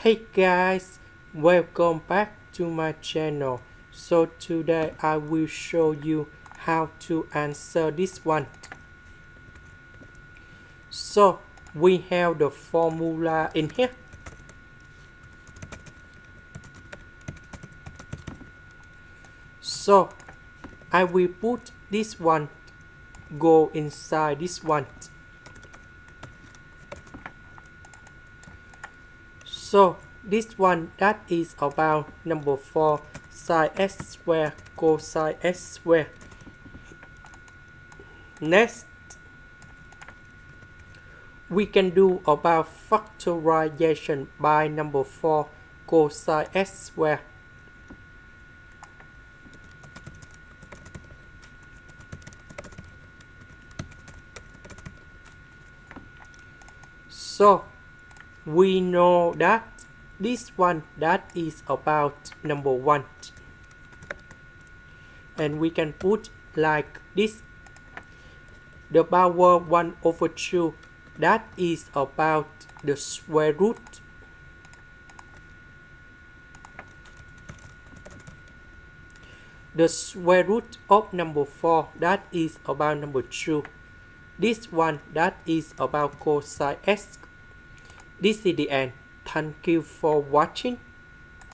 Hey guys, welcome back to my channel. So today I will show you how to answer this one. So we have the formula in here. So I will put this one go inside this one. So this one that is about number 4 sine x squared cosine x squared. Next, we can do about factorization by number 4 cosine x squared. So we know that this one that is about number 1, and we can put like this: the power 1 over 2 that is about the square root. The square root of number 4 that is about number 2. This one that is about cosine x. This is the end. Thank you for watching.